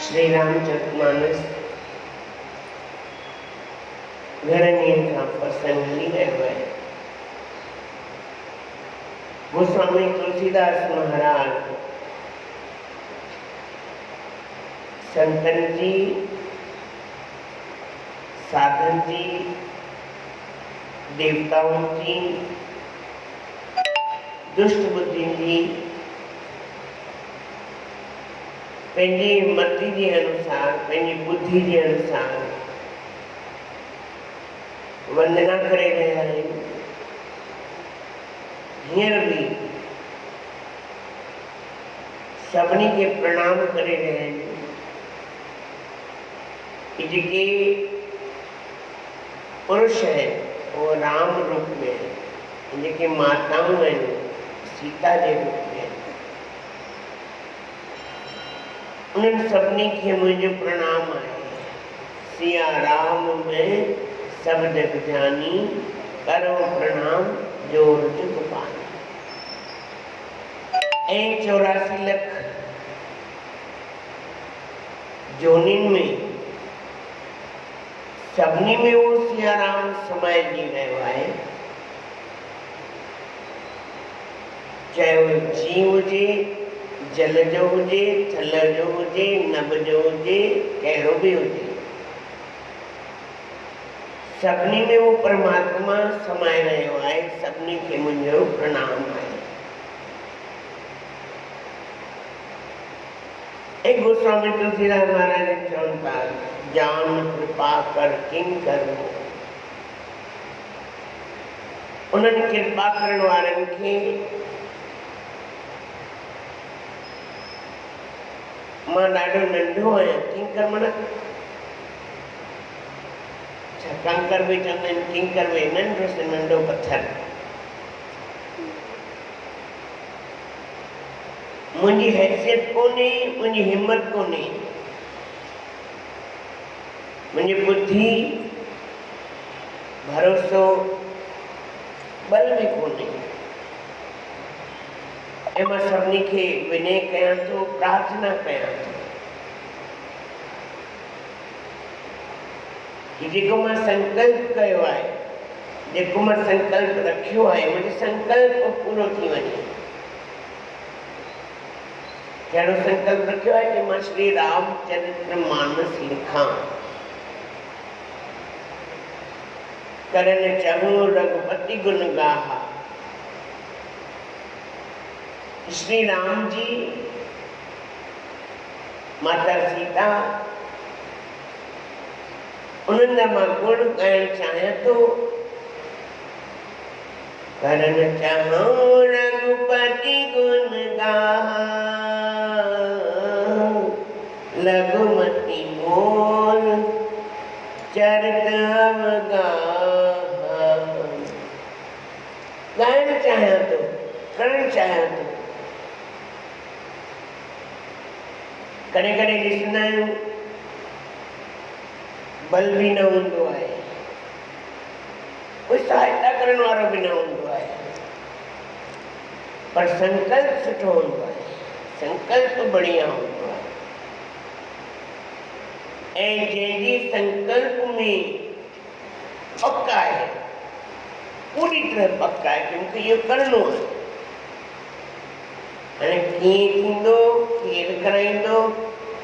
श्री रामचरितमानस घणनि खां पसंद हली रहियो आहे। गोस्वामी तुलसीदास महाराज संतन जी, साधन जी, देवताओं जी, दुष्ट बुद्धि जी पंहिंजी मति के अनुसार, पंहिंजी बुद्धि के अनुसार वंदना करे रहिया आहिनि। हींअर भी सभिनी के प्रणाम करे रहिया आहिनि कि जेके पुरुष है वो राम रूप में है, जेके माताऊं आहिनि सीता के रूप में। उन सभिनी के मुझे प्रणाम है। सिया राम में सब जग जानी, करो प्रणाम जोर जुग पानी। 84 लख जोनिन में सभिनी में वो सियाराम समाइजी रहियो आहे। चाहे वो जीव हुजे, जल जो हुजे, थल जो हुजे, नभ जो हुजे, कहिड़ो बि हुजे, सभिनी में वो परमात्मा समाए रहियो आहे। सभिनी खे मुंहिंजो प्रणाम आहे। एक गोस्वामी तुलसीदास महाराज चवनि था, जान कृपा कर किंकर हो। उन्हनि कृपा करण वारनि खे मां ॾाढो नंढो आहियां। किंकर माना कंकर भी चवंदा आहिनि, किंकर भी नंढो से नंढो पत्थर। मुंहिंजी हैसियत कोन्हे, मुंहिंजी हिम्मत कोन्हे, मुंहिंजी बुद्धि, भरोसो, बल भी कोन्हे। ऐं मां सभिनी खे विनय कयां थो, प्रार्थना कयां थो कि जेको मां संकल्प कयो आहे, जेको मां संकल्प रखियो आहे, मुंहिंजो संकल्प पूरो थी वञे। कहिड़ो संकल्प रखियो आहे कि मां श्री रामचरित्र मानस लिखां, करन चहूं रघुपति गुण गाहा। श्री राम जी, माता सीता, उन्हनि जा मां गुण ॻाइणु चाहियां थो। करन चहूं रघुपति गुण गाहा, लघुमति मोर चरित अवगाहा। ॻाइणु चाहियां थो, करणु चाहियां थो। कॾहिं कॾहिं ॾिसंदा आहियूं बल भी न हूंदो आहे, कोई सहायता करण वारो भी न हूंदो आहे, पर संकल्प सुठो हूंदो आहे, संकल्प बढ़िया हूंदो आहे। ऐं जंहिंजी संकल्प में पक आहे, पूरी तरह पक आहे कि मूंखे इहो करणो आहे। हाणे कीअं थींदो, केरु कराईंदो,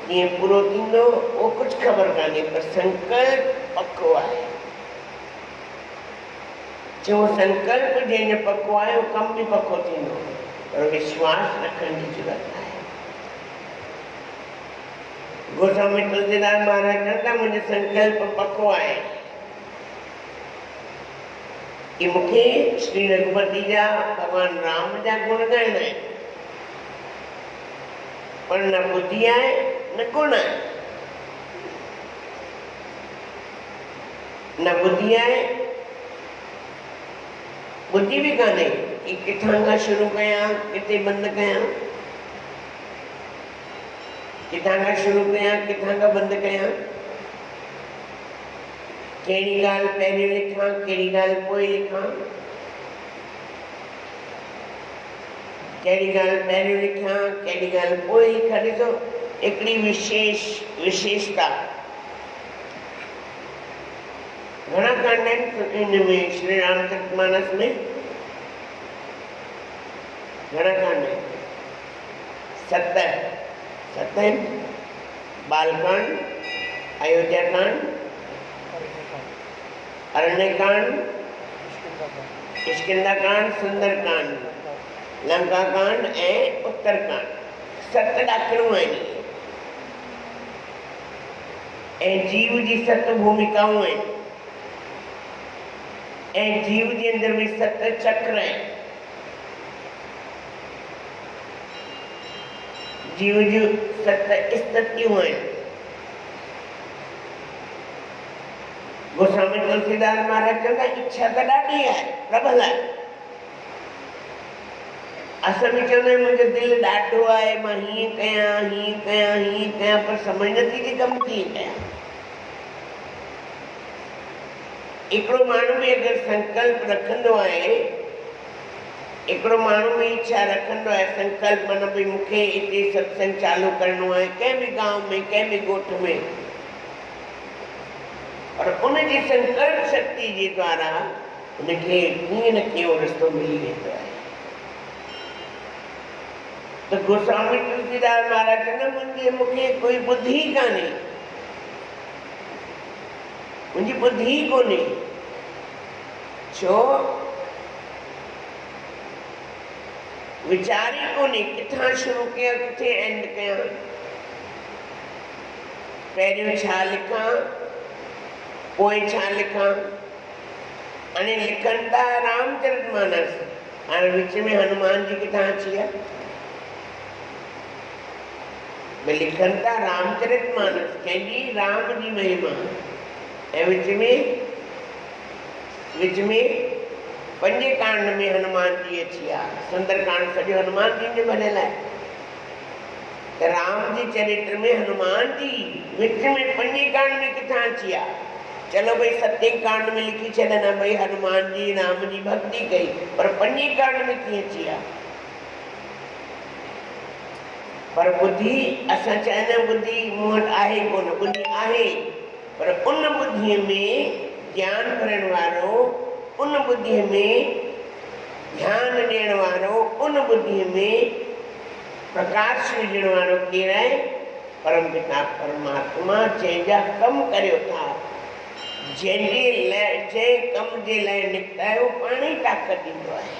कीअं पूरो थींदो, उहो कुझु ख़बर कान्हे, पर संकल्प पको आहे। जो संकल्प जंहिंजो पको आहे, उहो कम भी पको थींदो, पर विश्वास रखण जी ज़रूरत आहे। गोस्वामी तुलसीदास महाराज चवनि था, मुंहिंजो संकल्प पको आहे कि मूंखे श्री रघुपति जा, भगवान राम जा गुण ॻाइणा आहिनि, पर न बुद्धि आहे न गुण आहे। न बुद्धि आहे, बुद्धि भी कान्हे कि किथां खां शुरू कयां, किथे बंदि कयां, किथां खां शुरू कयां, किथां खां बंदि कयां, कहिड़ी ॻाल्हि पहिरियों लिखां, कहिड़ी ॻाल्हि पोइ लिखां, कहिड़ी ॻाल्हि पहिरियों लिखां, कहिड़ी ॻाल्हि पोइ लिखां। ॾिसो हिकिड़ी विशेषता घणा कांड आहिनि इन में, श्री रामचरितमानस में घणा कांड आहिनि? 7 आहिनि। बालकांड, अयोध्याकांड, अरण्यकांड, किष्किंधाकांड, सुंदरकांड, लंकाकांड ऐं उत्तरकांड। 7 ॾाकिणूं आहिनि ऐं जीव जी 7 भूमिकाऊं आहिनि ऐं जीव जे अंदर भी 7 चक्र आहिनि। जीव जूं 7 स्थितियूं आहिनि। गोस्वामी तुलसीदास महाराज चवंदा, इच्छा त ॾाढी आहे, प्रबल आहे। असां बि चवंदा आहियूं मुंहिंजो दिलि ॾाढो आहे, मां हीअं कयां, हीअं कयां, हीअं कयां, पर समझ नथी कि कमु कीअं कयां। हिकिड़ो माण्हू भी अगरि संकल्प रखंदो आहे एकड़ो माण्हू में इच्छा रखंदो आहे संकल्प मन भई मूंखे हिते सत्संग चालू करणो आहे कंहिं बि गांव में कंहिं बि ॻोठ में, और उनजी संकल्प शक्ति जे द्वारा उनखे कीअं न कीअं रस्तो मिली वेंदो आहे। तो गोस्वामी तुलसीदास महाराज चवंदा मूंखे कोई बुद्धि कान्हे, मुंहिंजी बुद्धि कोन्हे, छो विचार ही कोन्हे किथां शुरू कयां किथे एंड कयां, पहिरियों छा लिखां पोइ छा लिखां। हाणे लिखनि था रामचरितमानस, हाणे विच में हनुमान जी किथां अची विया, भई लिखनि था रामचरितमानस कंहिंजी राम जी महिमा, ऐं विच में पंजे कांड में हनुमान जी अची विया, सुंदर कांड सॼो हनुमान जी जो भरियल आहे। त राम जी चरित्र में हनुमान जी विच में पंजे कांड में किथां अची विया। चलो भाई सतें कांड में लिखी छॾनि भई हनुमान जी राम जी भक्ति कई, पर पंजे कांड में कीअं अची विया। पर बुद्धि असां चाहींदा आहियूं बुद्धि मूं वटि आहे कोन, बुद्धि आहे, पर उन बुद्धीअ में ज्ञान भरण वारो, उन बुद्धि में ध्यान ॾियण वारो, उन बुद्धि में प्रकाश विझण वारो केरु आहे? परम पिता परमात्मा, जंहिंजा कम करियो था, जंहिं कम जे लाइ निकिता आहियो पाण ई ताक़त ॾींदो आहे,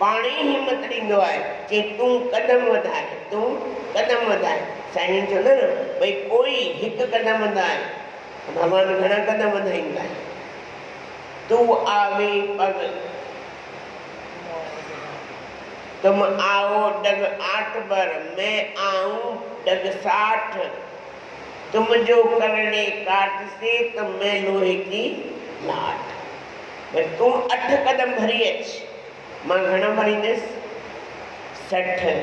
पाण ई हिमत ॾींदो आहे कि तूं कदम वधाए, तूं कदम वधाए। साईं चवंदा न भई कोई हिकु कदम वधाए, भॻवान घणा कदम वधाईंदा आहिनि। तू आवे पग तुम आओ डग 8 बर, मैं आऊं डग 60, तुम जो करने काट से तो मैं लोहे की लाट। भाई तू 8 कदम भरी अच, मां घणा भरींदसि 60।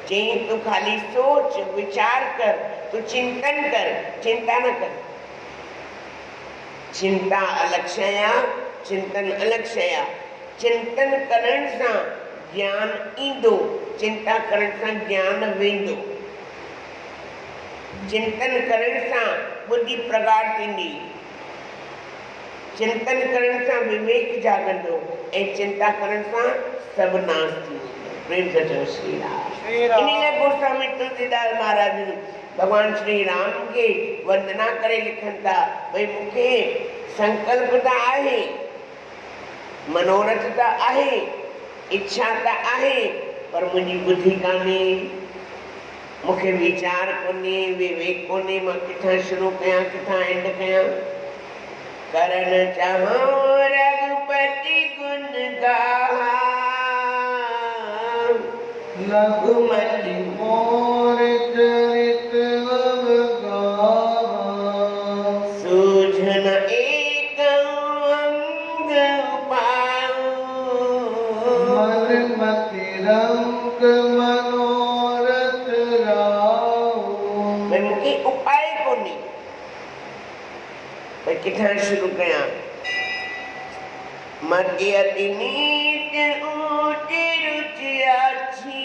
चई तू खाली सोच विचार कर, तू चिंतन कर, चिंता न कर। चिंता अलग शय, चिंतन अलग शय। चिंतन करण सां ज्ञान ईंदो, चिंता करण सां ज्ञान वेंदो। चिंतन करण सां बुद्धि प्रगाढ़ थींदी, चिंतन करण सां विवेक जागंदो, ऐं चिंता करण सां सभु नाश थी वेंदो। प्रेम से चओ श्री राम। इन लाइ गोस्वामी तुलसीदास महाराज भगवान श्री राम के वंदना करे लिखनि था भई मूंखे संकल्प त आहे, मनोरथ त आहे, इच्छा त आहे, पर मुंहिंजी बुद्धि कान्हे, मूंखे वीचार कोन्हे, विवेक कोन्हे, मां किथां शुरू कयां किथां एंड कयां। करण चाहो रघुपति गुण गाहा, रघुमति मोर चरित अवगाहा, सूझन एक अंग पाऊं, मन मति रंग मनोरथ राऊं। भाई मूंखे उपाय कोन्हे, भाई किथां शुरू कयां। मति अति नीच ऊंच रुचि अच्छी,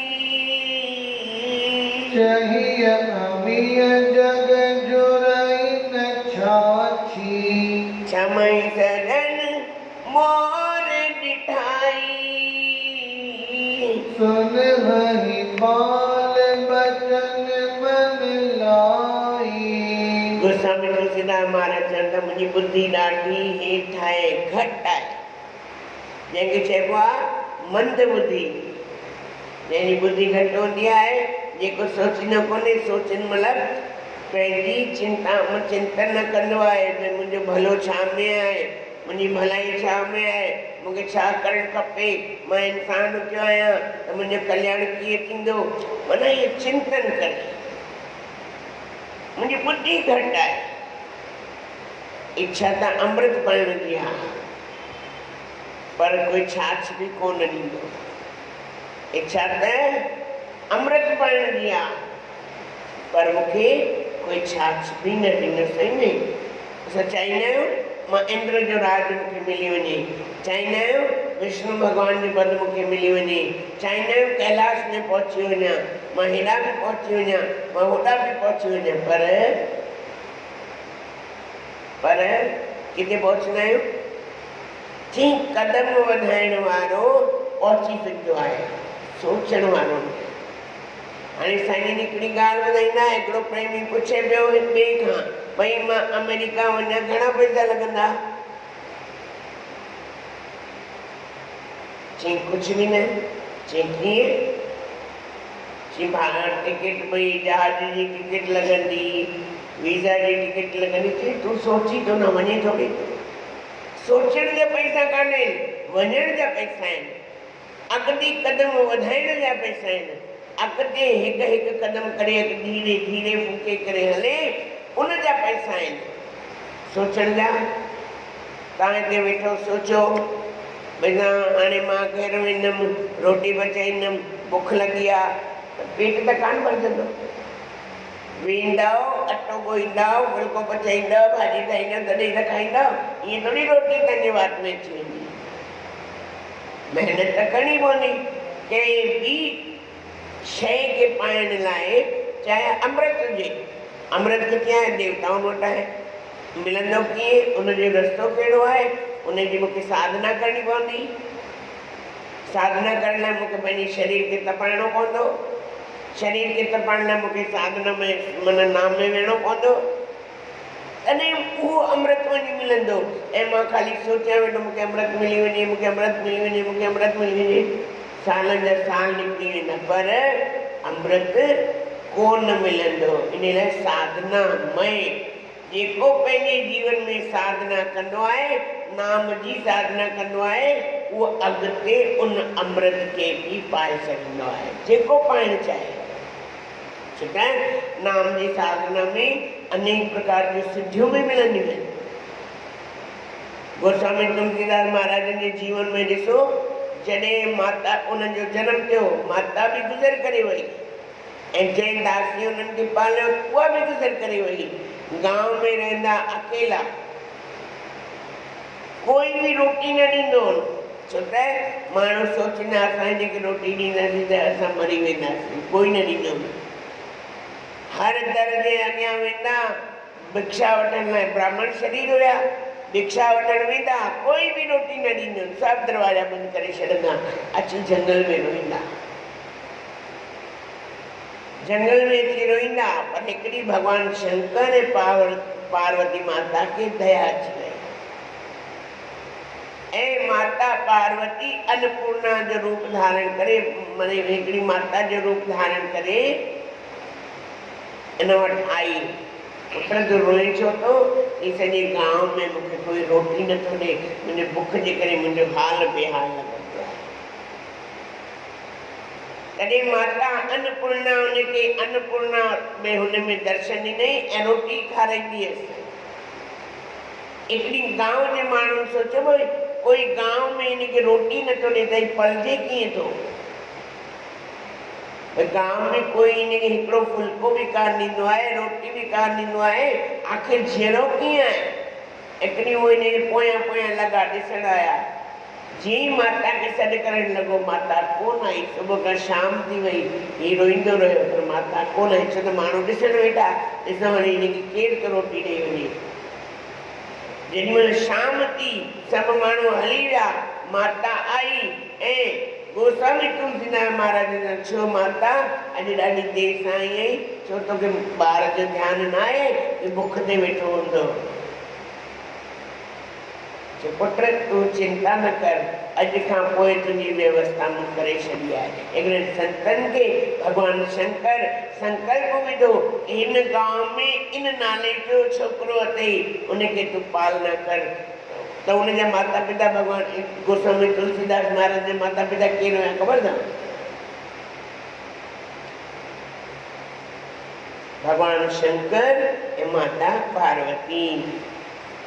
चहिय अमिय जग जुरई न छाछी, छमई शरण मोर डिठाई, सुन हरि बाल बचन मन लाई। गोस्वामी तुलसीदास महाराज चवंदा मुंहिंजी बुद्धि ॾाढी हेठि आहे, घटि आहे, जंहिंखे चइबो आहे मंद बुद्धि। जंहिंजी बुद्धि घटि हूंदी आहे, जेको सोचींदो कोन्हे, सोचनि मतिलबु पंहिंजी चिंतन न कंदो आहे भई मुंहिंजो भलो छा में आहे, मुंहिंजी भलाई छा में आहे, मूंखे छा करणु खपे, मां इंसान थियो आहियां त मुंहिंजो कल्याण कीअं थींदो, माना इहो चिंतन करे। मुंहिंजी बुद्धि घटि आहे, इच्छा त अमृत पढ़ण जी आहे, पर कोई छाछ भी कोन ॾींदो। इच्छा त अमृत पढ़ण जी आहे, पर मूंखे कोई छाछ भी न ॾींदो। सही में असां चाहींदा आहियूं मां इंद्र जो राज मूंखे मिली वञे, चाहींदा आहियूं विष्णु भगवान जो पद मूंखे मिली वञे, चाहींदा आहियूं कैलाश में पहुची वञा, मां हेॾा बि पहुची वञा, मां होॾा बि पहुची वञा, पर किथे पहुचंदा आहियूं? चई कदम वधाइण वारो पहुची सघंदो आहे, सोचण वारो न। हाणे साईं हिकिड़ी ॻाल्हि ॿुधाईंदा, हिकिड़ो प्रेमी पुछे पियो ॿिए खां, भई मां अमेरिका वञा घणा पैसा लॻंदा? चई कुझु बि न। चई कीअं? चई टिकट, भई जहाज जी टिकट लॻंदी, वीज़ा जी टिकट लॻंदी। चई तूं सोची तो न वञे थोरी, सोचण जा पैसा कान आहिनि, वञण जा पैसा आहिनि, अॻिते क़दम वधाइण जा पैसा आहिनि, अॻिते हिकु हिकु क़दम करे धीरे धीरे फूके करे हले, उन जा पैसा आहिनि, सोचण जा। तव्हां हिते वेठो सोचो, भई हाणे मां घर वेंदमि, रोटी पचाईंदमि, बुख लॻी आहे, पेट त कान भरजंदो। वेंदव, अटो ॻोहींदव, फुल्को पचाईंदव, भाॼी ठाहींदव, तॾहिं त खाईंदव। ईअं थोरी रोटी तव्हांजे वात में अची वेंदी, महिनत त करणी पवंदी। कंहिं बि शइ खे पाइण लाइ, चाहे अमृत हुजे, अमृत किथे आहे? देवताउनि वटि आहे। मिलंदो कीअं? उनजो रस्तो कहिड़ो आहे? उनजी मूंखे साधना करणी पवंदी। साधना करण लाइ मूंखे पंहिंजे शरीर खे तपाइणो पवंदो, शरीर खे तपाइण लाइ मूंखे साधना में मन नाम में वेहणो पवंदो, तॾहिं उहो अमृत वञी मिलंदो। ऐं मां ख़ाली सोचियां वेठो मूंखे अमृत मिली वञे, मूंखे अमृत मिली वञे, मूंखे अमृत मिली वञे, सालनि जा साल निकिरी वेंदा, पर अमृत कोन मिलंदो। इन लाइ साधना में जेको पंहिंजे जीवन में साधना कंदो आहे, नाम जी साधना कंदो आहे, उहो अॻिते उन अमृत खे बि पाए सघंदो आहे, जेको पाइणु चाहे। छो त नाम जी साधना में अनेक प्रकार जूं सिद्धियूं बि मिलंदियूं आहिनि। गोस्वामी तुलसीदास महाराज जे जीवन में ॾिसो, जॾहिं माता उन्हनि जो जनमु थियो, माता बि गुज़र करे वई, ऐं जंहिं दासी उन्हनि खे पालियो उहा बि गुज़र करे वई। गांव में रहंदा अकेला, कोई भी रोटी न ॾींदो हो, छो त माण्हू सोचींदा असांखे जेके रोटी ॾींदासीं त असां मरी वेंदासीं, कोई न ॾींदो। हर दर जे अॻियां वेंदा भिक्षा वठण लाइ, ब्राह्मण शरीर हुया, भिक्षा वठण वेंदा, कोई बि रोटी न ॾींदो, सभु दरवाजा बंदि करे छॾंदा, अची जंगल में रोईंदा, जंगल में अची रोईंदा। पर हिकिड़ी भगवान शंकर ऐं पार्वती माता खे दया अची वई, ऐं माता पार्वती अन्नपूर्णा जो रूप धारण करे, माने हिकिड़ी माता जो रूप धारण करे इन वटि आई। पुट जो रोए छो थो? ही सॼे गांव में मूंखे कोई रोटी नथो ॾे, मुंहिंजे बुख जे करे मुंहिंजो हाल बेहाल लॻंदो आहे। तॾहिं माता अन्नपूर्णा उनखे अन्नपूर्णा में हुन में दर्शन ॾिनई ऐं रोटी खाराईंदी हुअसि। हिकिड़ी गांव जे माण्हुनि सोचियो, भई कोई गांव में इनखे रोटी नथो ॾे त पलजे कीअं थो? गांव में कोई इनखे हिकिड़ो फुल्को भी कान ॾींदो आहे, रोटी भी कान ॾींदो आहे, आखिर जीअरो कीअं आहे? हिकिड़ी वो इनजे पोयां पोयां लॻा ॾिसण आया। जीअं माता खे सॾु करण लॻो, माता कोन आई। सुबुह खां शाम थी वई, हीउ रोईंदो रहियो, पर माता कोन आई। छो त माण्हू ॾिसण वेठा, ॾिसण वञी इनखे केरु थो रोटी ॾेई वञे। जेॾीमहिल शाम थी, सभु माण्हू हली विया, माता आई ऐं गोस्वामी तुलसीदास महाराज ने छो माता अॼु ॾाढी देरि सां आई आहीं, छो तोखे ॿार जो ध्यानु न आहे कि बुख ते वेठो हूंदो? चयो पुट तूं चिंता न कर, अॼु खां पोइ तुंहिंजी व्यवस्था मूं करे छॾी आहे। हिकिड़े संतनि खे भगवान शंकर संकल्प विधो, हिन गांव में इन नाले जो छोकिरो अथई, उनखे तूं पालना कर। तो उनजा माता पिता भगवान गोस्वामी तुलसीदास महाराज जे माता पिता केर हुया ख़बर अथव? भगवान शंकर ऐं माता पार्वती।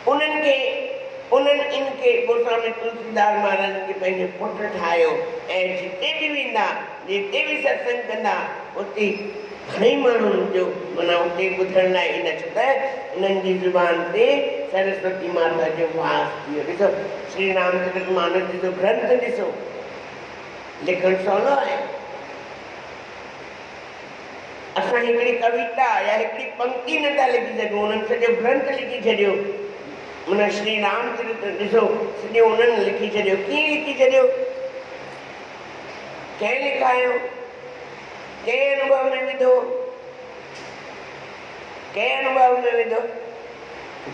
उन्हनि इनके गोस्वामी तुलसीदास महाराज के पंहिंजो पुट ठाहियो ऐं जिते भी वेंदा, जिते भी सत्संग कंदा, उते घणई माण्हुनि जो माना उते ॿुधण लाइ ईंदा, छो त इन्हनि जी ज़ुबान ते सरस्वती माता जो वास थी वियो। ॾिसो श्री रामचरितमानस जो ग्रंथ ॾिसो, लिखणु सवलो आहे। असां हिकिड़ी कविता या हिकिड़ी पंक्ति नथा लिखी सघूं, उन्हनि सॼो ग्रंथ लिखी छॾियो। माना श्री रामचरित ॾिसो सॼो उन्हनि लिखी छॾियो। कीअं लिखी छॾियो? कंहिं लिखायो? कंहिं अनुभव में विधो? कंहिं अनुभव में विधो?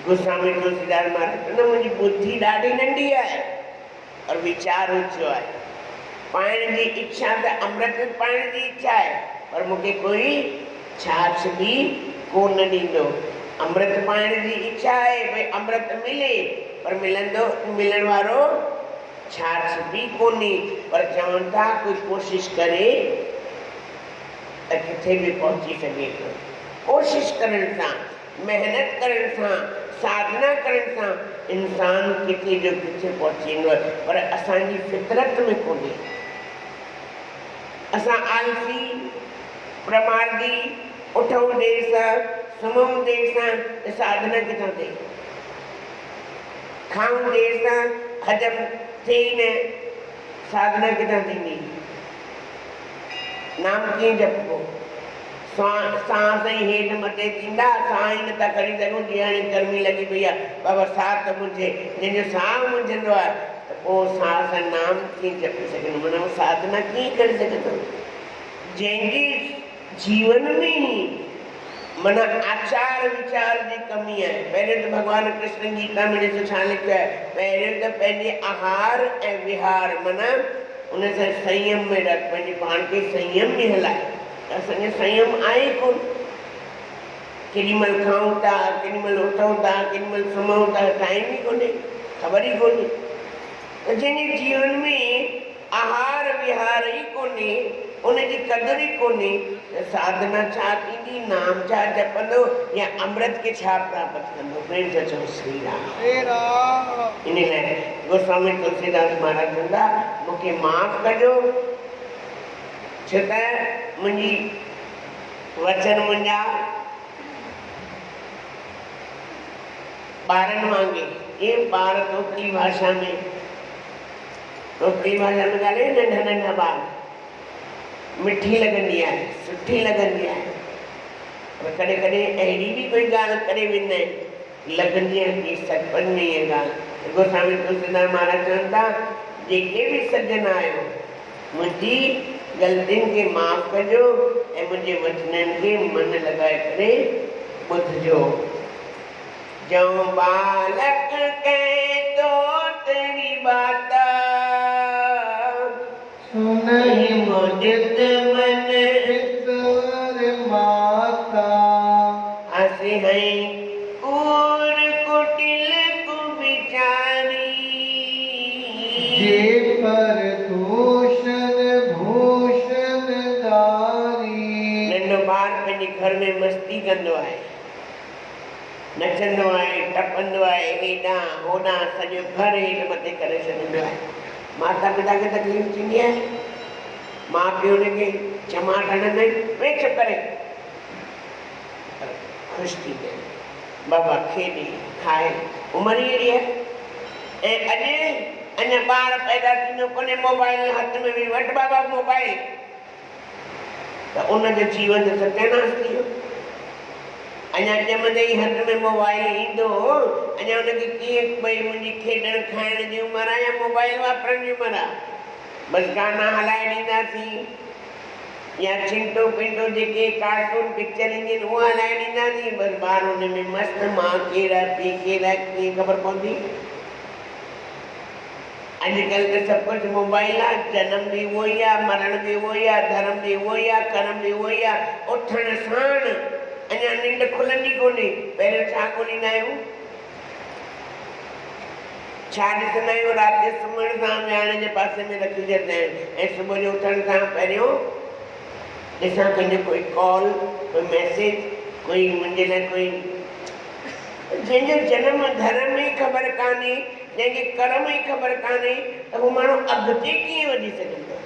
गोस्वामी तुलसीदास महाराज न, मुंहिंजी बुद्धि ॾाढी नंढी आहे और वीचार ऊंचो आहे। पाइण जी इच्छा त अमृत पाइण जी इच्छा आहे, पर मूंखे कोई छाछ बि कोन ॾींदो। अमृत पाइण जी इच्छा आहे, भई अमृत मिले, पर मिलण वारो छाछ बि कोन्हे। पर चवनि था कोई कोशिश करे त किथे बि पहुची सघे थो। कोशिश करण सां, मेहनत करण सां, साधना करण सां इंसान किथे जो किथे पहुची वेंदो आहे, पर असांजी फितरत में कोन्हे। असां आलसी, प्रमादी, उठूं देर सां, सुम्हूं देर सां, साधना किथां थिए? खाऊं देर सां, हजम थिए ई न, साधना किथां थींदी? नाम कीअं जपबो? सांस ई हेठि मथे थींदा, साह ई नथा खणी सघूं। जीअं हाणे गर्मी लॻी पई आहे, बाबा साह त मुंझे, जंहिंजो साह मुंझंदो आहे त पोइ साह सां नाम कीअं जपी सघंदो? माना उहो साधना कीअं करे सघंदो? जंहिंजे जीवन में ई माना आचार विचार जी कमी आहे। पहिरियों त भॻवान कृष्ण गीता में ॾिसो छा लिखियो आहे, पहिरियों त पंहिंजे आहार ऐं विहार माना उन सां संयम में रख, पंहिंजे पाण खे संयम में हलाए। असांजो संयम आहे कोन। केॾी महिल खाऊं था, केॾी महिल उथूं था, केॾी महिल सुम्हूं था, टाइम ई कोन्हे, ख़बर ई कोन्हे। त जंहिंजे जीवन में आहार विहार ई कोन्हे, उनजी कदुर ई कोन्हे, त साधना छा थींदी? नाम छा जपंदो या अमृत खे छा प्राप्त कंदो? प्रेम सां चओ श्री राम। इन लाइ गोस्वामी तुलसीदास महाराज चवंदा, मूंखे माफ़ कजो, छो त मुंहिंजी वचन मुंहिंजा ॿारनि वांगुरु, ईअं ॿार तोतली भाषा में ॻाल्हाए, नंढा नंढा ॿार, मिठी लॻंदी आहे, सुठी लॻंदी आहे, पर कॾहिं कॾहिं अहिड़ी बि कोई ॻाल्हि करे वेंदा आहिनि, लॻंदी आहे कि सचपच में इहा ॻाल्हि। गोस्वामी तुलसीदास महाराज चवनि था, जेके बि सज्जन आहियो, मुंहिंजी ग़लतियुनि खे माफ़ कजो ऐं मुंहिंजे वचननि खे मन लॻाए करे ॿुधिजो। जऊं बालक कहे तो तेरी बात सुनई मुदित मन माता, हंसी हई कूर कुटिल कुविचारी, जे पर दूषण भूषण दारी। नंढो ॿार पंहिंजे घर में मस्ती कंदो आहे, नचंदो आहे, टपंदो आहे, हेॾां होॾां, सॼो घर हेठि मथे करे छॾींदो आहे। माता पिता खे तकलीफ़ थींदी आहे, माउ पीउ हुनखे चमाट हणंदा आहिनि, वे चुप करे, ख़ुशि थींदा आहिनि, बाबा खेॾे खाए, उमिरि ई अहिड़ी आहे। ऐं अॼु अञा ॿार पैदा थींदो कोन्हे, मोबाइल हथ में बि वटि बाबा मोबाइल, त उनजो जीवन त सत्यानाश थी वियो। अञा ॼमंदे ई हथ में मोबाइल ईंदो, अञा उनखे कीअं भई मुंहिंजी खेॾण खाइण जी उमिरि आहे या मोबाइल वापरण जी उमिरि आहे? बसि गाना हलाए ॾींदासीं या चिंटो पिंटो जेके कार्टून पिक्चर ईंदी आहिनि उहा हलाए ॾींदासीं, बसि ॿार हुन में मस्तु। मां केरु आहे, पीउ केरु आहे, कीअं ख़बर पवंदी? अॼुकल्ह त सभु कुझु मोबाइल आहे, जनम बि उहो ई आहे, मरण बि उहो ई आहे, धर्म बि उहो ई आहे, कर्म बि उहो ई आहे। उथण साण अञा निंड खुलंदी कोन्हे, पहिरियों छा ॻोल्हींदा आहियूं, छा ॾिसंदा आहियूं? राति जो सुम्हण सां विहाणे जे पासे में रखी छॾींदा आहियूं ऐं सुबुह जो उथण सां पहिरियों ॾिसां कंहिंजो कोई कॉल, कोई मैसेज, कोई मुंहिंजे लाइ कोई। जंहिंजो जनम धर्म ई ख़बर कान्हे, जंहिंखे कर्म ई ख़बर कान्हे, त उहो माण्हू अॻिते कीअं वधी सघंदो?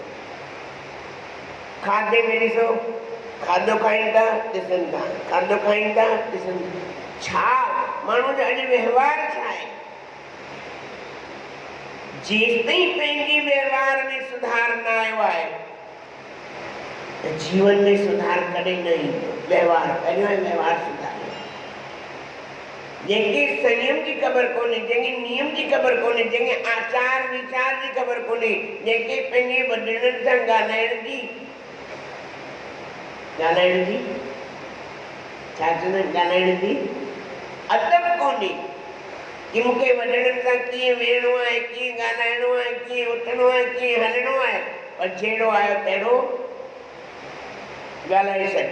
खाधे में ॾिसो खाधो खाइनि था ॾिसनि था, खाधो खाइनि था ॾिसनि था। छा माण्हू जो अॼु व्यवहार छा आहे? जेसिताईं पंहिंजे व्यवहार में सुधार न आयो आहे त जीवन में सुधार कॾहिं न ईंदो। व्यवहार पहिरियों आहे, व्यवहार सुधार। जंहिंखे संयम जी ख़बर कोन्हे, जंहिंखे नियम जी ख़बर कोन्हे, जंहिंखे आचार विचार जी ख़बर कोन्हे, जंहिंखे पंहिंजे वॾड़नि सां ॻाल्हाइण जी छा चवंदा आहिनि, ॻाल्हाइण जी अदब कोन्हे कि मूंखे वॾड़नि सां कीअं वेहणो आहे, कीअं ॻाल्हाइणो आहे, कीअं उथणो आहे, कीअं हलणो आहे। पर जहिड़ो आयो तहिड़ो ॻाल्हाए छॾ।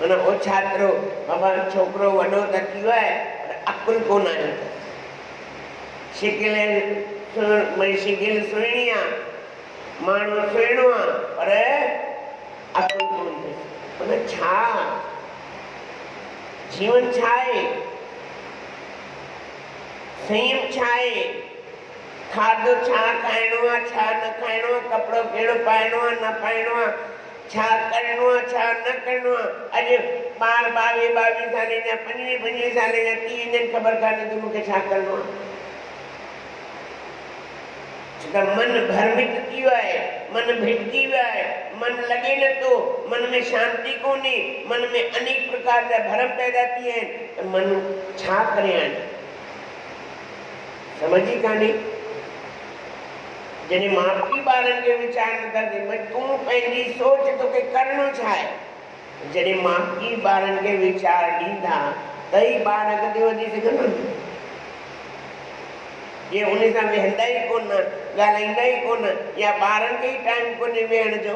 माना ओछातिरो बाबा छोकिरो वॾो त थी वियो आहे पर अकुल कोन आयो अथसि। शिकिल सुहिणी आहे, माण्हू सुहिणो आहे पर अकुल कोन अथसि। माना छा जीवन छा आहे? संयम छा आहे? खाधो छा खाइणो आहे, छा न खाइणो आहे, कपिड़ो कहिड़ो पाइणो आहे, न पाइणो आहे, छा करिणो आहे, छा न करिणो आहे। अॼु ॿार 22 साले जा, 25 साले जा थी वञनि, ख़बर कान्हे कि मूंखे छा करिणो आहे। छो त मन भ्रमित थी वियो आहे, मन भिटकी वियो आहे, मन लॻे नथो, मन में शांती कोन्हे, मन में अनेक प्रकार जा भरम पैदा थी विया आहिनि। त मन छा करे हाणे समझ ई कान्हे। जॾहिं माउ पीउ ॿारनि खे वीचार नथा कनि भई तूं पंहिंजी सोच तोखे करिणो छा आहे। जॾहिं माउ पीउ ॿारनि खे वीचार ॾींदा त ई ॿार अॻिते वधी सघंदा। जे उन सां वेहंदा ई कोन, ॻाल्हाईंदा ई कोन, या ॿारनि खे ई टाइम कोन्हे वेहण जो।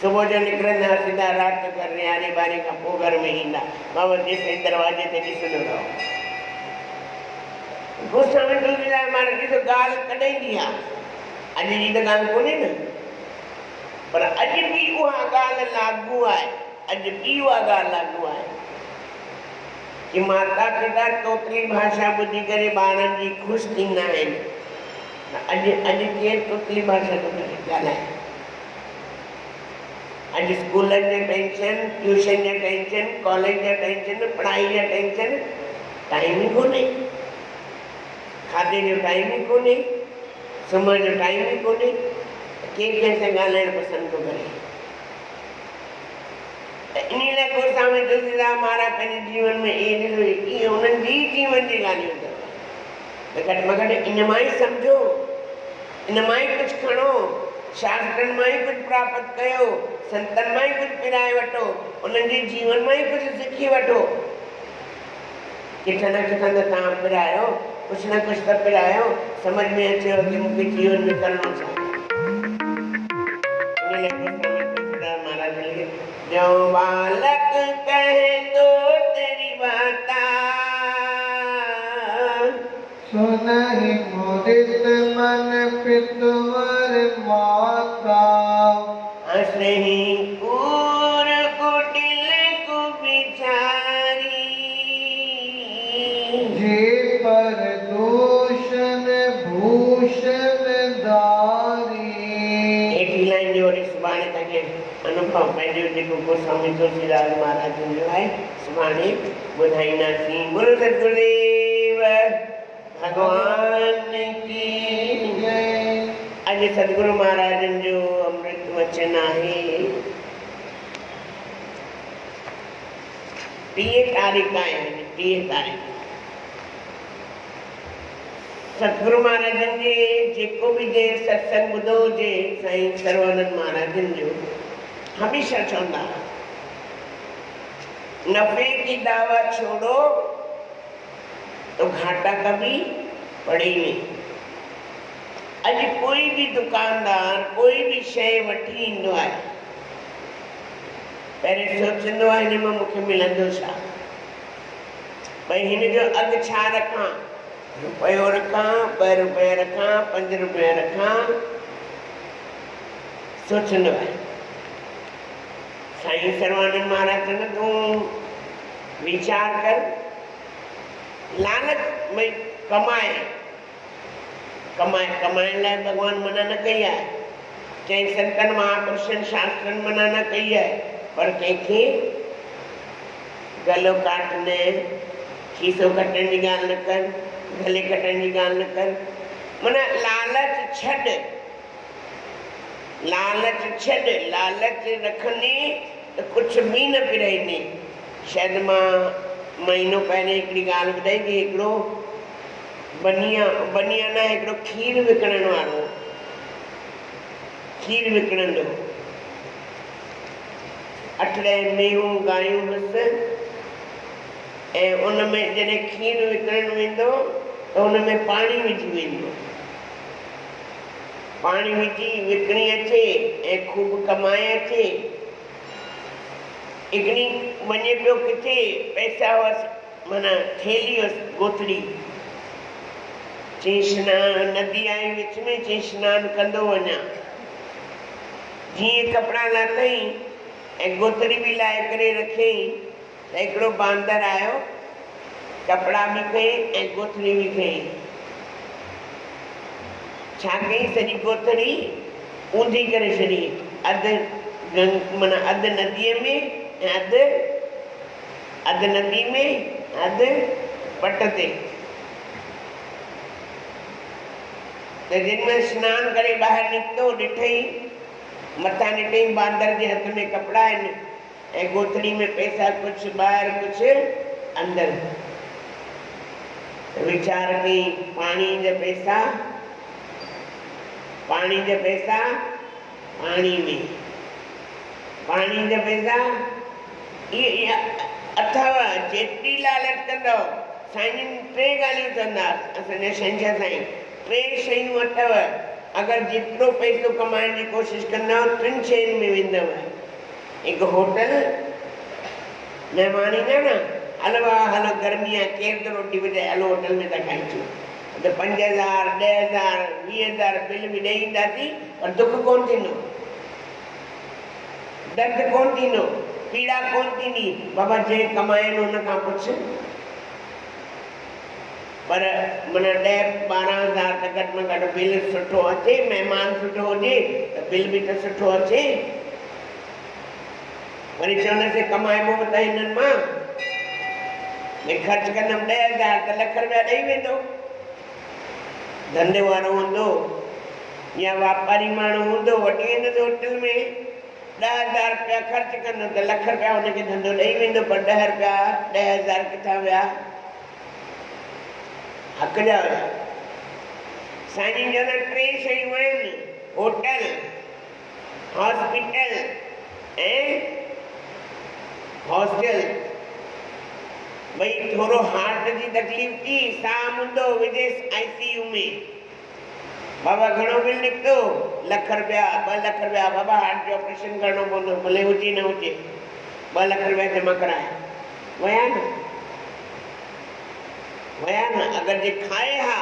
सुबुह जो निकिरंदा सीधा राति जो घर यारहें 12 खां पोइ घर में ईंदा। बाबा जेसिताईं दरवाजे ते ॾिसंदो रहो। गोस्वामी तुलसीदास महाराज ॾिसो ॻाल्हि कढाईंदी आहे, अॼु जी त ॻाल्हि कोन्हे न, पर अॼु बि उहा ॻाल्हि लागू आहे। अॼु बि उहा ॻाल्हि लागू आहे कि माता पिता तोतरी भाषा ॿुधी करे ॿारनि जी ख़ुशि थींदा आहिनि। अॼु केरु तोतरी भाषा थो ॻाल्हाए? अॼु स्कूलनि जा टेंशन, ट्यूशन जा टेंशन, कॉलेज जा टेंशन, पढ़ाई जा टेंशन, टाइम ई कोन्हे। खाधे जो टाइम ई कोन्हे, सुम्हण जो टाइम ई कोन्हे। केरु कंहिंसां ॻाल्हाइण पसंदि थो करे? इन लाइ गोस्वामी तुलसीदास महाराज पंहिंजे जीवन में इहे उन्हनि जी जीवन जी ॻाल्हियूं अथव। घटि में घटि इन मां ई सम्झो, इन मां ई कुझु खणो, शास्त्रनि मां ई कुझु प्राप्त कयो, संतनि मां ई कुझु पिराए वठो, उन्हनि जे जीवन मां ई कुझु सिखी वठो। किथां न किथां त तव्हां पिरायो, कुझु न कुझु त पिरायो, समझ में अचेव कि मूंखे जीवन में करिणो छा। जो बालक कहे तो तेरी बाता, सुनहि मुदित मन पितवर माता, हंसहि कूर कुटिल कुविचारी, जे पर दूषण भूषण दारी। एठी लाइन जो वरी सुभाणे तव्हांखे अनुभव पंहिंजो जेको गोस्वामी तुलसीदास महाराज जो आहे सुभाणे ॿुधाईंदासीं। गुरु सतगुरुदेव भगवान की जय। अॼु सतगुरु महाराजनि जो अमृत वचन आहे। 30 तारीख़ आहे, 30 तारीख़। सतगुरु महाराजनि जे जेको बि जे सत्संग ॿुधो हुजे, साईं सर्वानंद महाराजनि जो हमेशा चवंदा नफ़े की दावा छोड़ो तो घाटा कभी पड़े ही नहीं। अॼु कोई भी दुकानदार कोई भी शइ वठी ईंदो आहे, पहिरें सोचंदो आहे हिन में मूंखे मिलंदो छा, भई हिन जो अघु छा रखां, रुपयो रखां, 2 रुपया रखां, 5 रुपया रखां, सोचंदो आहे। साईं सर्वानंद महाराज चवंदा तूं वीचार कर, लालच भई कमाए, कमाइण लाइ भगवान मना न कई आहे, चई संतन महापुरुषन शास्त्रन मना न कई है, पर कंहिंखे गलो काट न, खीसो कटण जी ॻाल्हि न कर, गले कटण जी ॻाल्हि न कर। माना लालच छॾ, लालच छॾ, लालच रखंदी त कुझु बि न पिराईंदी। शायदि मां महीनो पहिरियों हिकिड़ी ॻाल्हि ॿुधाई कि हिकिड़ो बनिया न हिकिड़ो खीर विकिणण वारो, खीर विकिणंदो, 8-10 मेहूं गायूं हुअसि, ऐं उन में जॾहिं खीर विकिणण वेंदो त उन में पाणी विझी वेंदो, पाणी विझी विकिणी अचे ऐं ख़ूब कमाए अचे। हिकिड़ी वञे पियो किथे, पैसा हुअसि, माना थेली हुअसि गोथड़ी, चई सनानु, नदी आई विच में, चई सनानु कंदो वञा। जीअं कपिड़ा लाथई ऐं गोथड़ी बि लाहे करे रखियईं त हिकिड़ो बांदर आयो, कपिड़ा बि खईं ऐं गोथड़ी बि खईं। छा कई, सॼी गोथड़ी ऊंधी करे छॾी, माना अधु नदीअ में ऐं अधु नदी में, अधु पट ते। त जिन में सनानु करे ॿाहिरि निकितो, ॾिठई मथां ॾिठई बांदर जे हथ में कपिड़ा आहिनि ऐं गोथड़ी में पैसा, कुझु ॿाहिरि कुझु अंदरि। वीचार कई, पाणी जा पैसा, पाणी जा पैसा पाणी में, पाणी जा पैसा इहे अथव। जेतिरी लालच कंदव, साईं 3 ॻाल्हियूं चवंदा असांजा शहंशाह साईं, 3 शयूं अथव। अगरि जेतिरो पैसो कमाइण जी कोशिशि कंदव, 3 शयुनि में वेंदव। हिकु होटल, महिमान ईंदा न, हलो हलो गर्मी आहे, केरु थो रोटी विझाए, हलो होटल में था खाई अचूं, त 5,000, 10,000, 20,000 बिल बि ॾेई ईंदासीं, पर दुख कोन थींदो, दर्द कोन थींदो, पीड़ा कोन थींदी। बाबा जंहिं कमाइनि हुन खां पुछ। पर माना 10-12,000 त घटि में घटि बिल सुठो अचे, महिमान सुठो हुजे त बिल बि त सुठो अचे। वरी चवंदासीं कमाइबो बि त हिननि मां, भई ख़र्चु कंदमि 10,000 त लख रुपया ॾेई वेंदो। धंधे वारो हूंदो या वापारी माण्हू हूंदो, वठी वेंदो होटल में, 10,000 रुपया ख़र्चु कंदो त लख रुपया हुनखे धंधो ॾेई वेंदो। पर 10,000 किथां विया, हक़ जा हुया। साईं जन 3 शयूं आहिनि, होटल, हॉस्पिटल ऐं हॉस्टल। भई थोरो हार्ट जी तकलीफ़ थी, साह मुंदो, विदेश ICU में, बाबा घणो बिल निकितो, लख रुपया, 2 लख रुपया, बाबा हार्ट जो ऑपरेशन करणो पवंदो, भले हुजे न हुजे, 2 लख रुपया जमा कराया, वया न, वया न। अगरि जे खाए हा,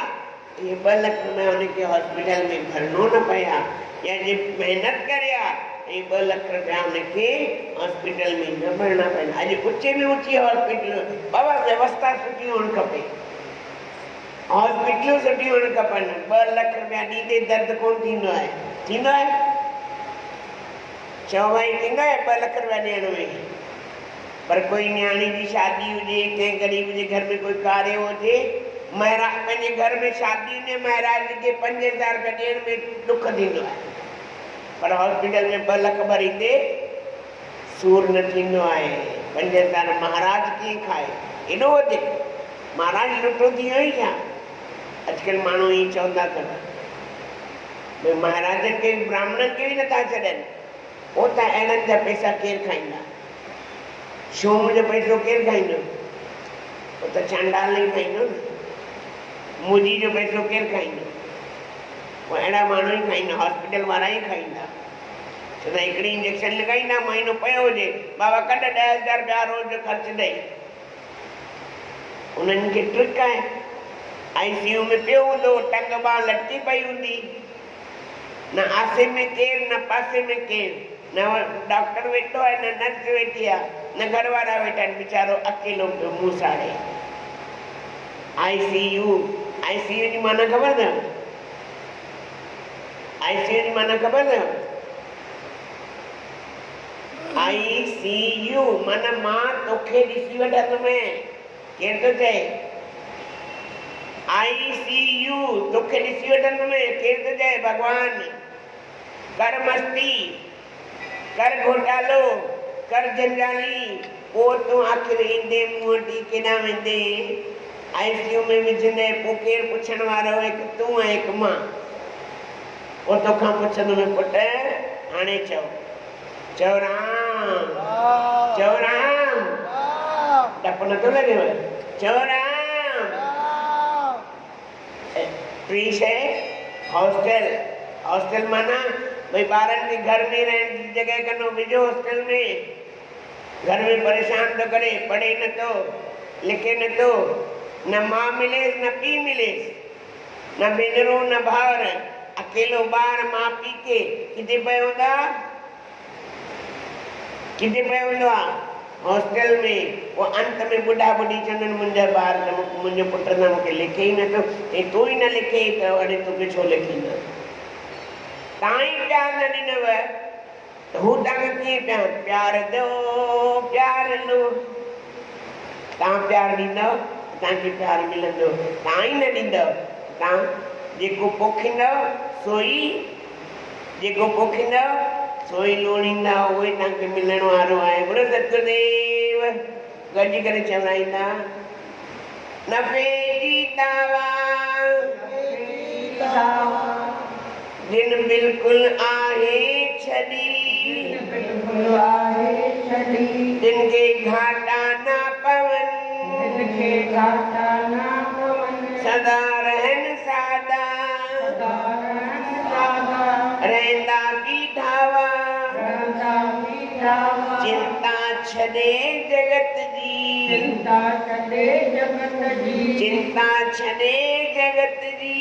ये 2 लख रुपया हुनखे हॉस्पिटल में भरणो न पए हा, या जे महिनत करे हा, ये 2 लख रुपया हुनखे हॉस्पिटल में न भरणा पवनि। अॼु ऊचे में ऊची हॉस्पिटल, बाबा व्यवस्था सुठी हुअणु खपे, हॉस्पिटलूं सुठी हुअणु खपनि। 2 लख रुपया ॾींदे दर्द कोन थींदो आहे, थींदो आहे? चओ भाई थींदो आहे 2 लख रुपया ॾियण में? पर कोई न्याणी जी शादी हुजे, कंहिं ग़रीब जे घर में कोई कार्य हुजे, महाराज पंहिंजे घर में शादी हुजे, महाराज खे 5,000 रुपया ॾियण में दुख थींदो आहे, पर हॉस्पिटल में 2 लख भरींदे सूर न थींदो आहे। 5,000 महाराज कीअं खाए, एॾो वधीक महाराज लुटो थी वियो ई छा? अॼुकल्ह माण्हू ई चवंदा अथव, भई महाराजनि खे ब्राह्मणनि खे बि नथा छॾनि, पोइ त अहिड़नि जा पैसा केरु खाईंदा? शूम जो पैसो केरु खाईंदो? पोइ त चांडाल ई खाईंदो न। मुजी जो पैसो केरु खाईंदो? पोइ अहिड़ा माण्हू ई खाईंदा, हॉस्पिटल वारा ई खाईंदा। छो त हिकिड़ी इंजेक्शन लॻाईंदा, महीनो पियो हुजे, बाबा कढ 10,000 रुपया रोज़ जो ख़र्चु ॾेई। उन्हनि खे ट्रिक आहे, ICU में पियो हूंदो, टंग बांह लटकी पई हूंदी, न आसे में केरु, न पासे में केरु, न डॉक्टर वेठो आहे, न नर्स वेठी आहे, न घर वारा वेठा आहिनि, वीचारो अकेलो पियो मुंहुं साड़े। ICU जी माना ख़बर अथव? ICU जी माना ख़बर अथव? ICU मन मां तोखे ॾिसी वठंदुमि केर थो चए ICU तोखे ॾिसी वठंदुमि केर थो चए भगवान कर मस्ती कर घोटालो कर जंजाली पोइ तूं आख़िर ईंदे मूं वटि केॾां वेंदे ICU में विझंदे पोइ केरु पुछण वारो हिकु तूं ऐं हिकु मां पोइ तोखां पुछंदुमि पुट हाणे चओ राम डपु नथो लॻेव चओ राम टी शइ हॉस्टल माना भई ॿारनि खे घर में रहण जी जॻह कंदो विझो हॉस्टल में घर में परेशान थो करे पढ़े नथो लिखे नथो न मां मिलेसि न पीउ मिलेसि न भेनरूं न भाउर अकेलो ॿार माउ पीउ खे किथे पियो हूंदो आहे हॉस्टल में पोइ अंत में ॿुढा ॿुढी चवंदा मुंहिंजा ॿार मुंहिंजो पुट त मूंखे लिखे ई नथो ऐं तूं ई न लिखे त हाणे तोखे छो लिखींदा तव्हां ई प्यारु न ॾिनव त हू तव्हांखे कीअं प्यार दो प्यार लो तव्हां प्यारु ॾींदव तव्हांखे प्यारु मिलंदो तव्हां ई न ॾींदव तव्हां जेको पोखींदव सोई लोड़ींदा उहो ई तव्हांखे मिलण वारो आहे बोलो सतगुरुदेव गॾिजी करे चवराईंदा नफ़े जी दावा जिन बिल्कुलु आहे छॾी जिन खे घाटा न पवन सदा रहन सादा रहंदा बीठावा चिंता छॾे जगत जी चिंता छॾे जगत जी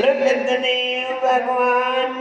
सतदेव भगवान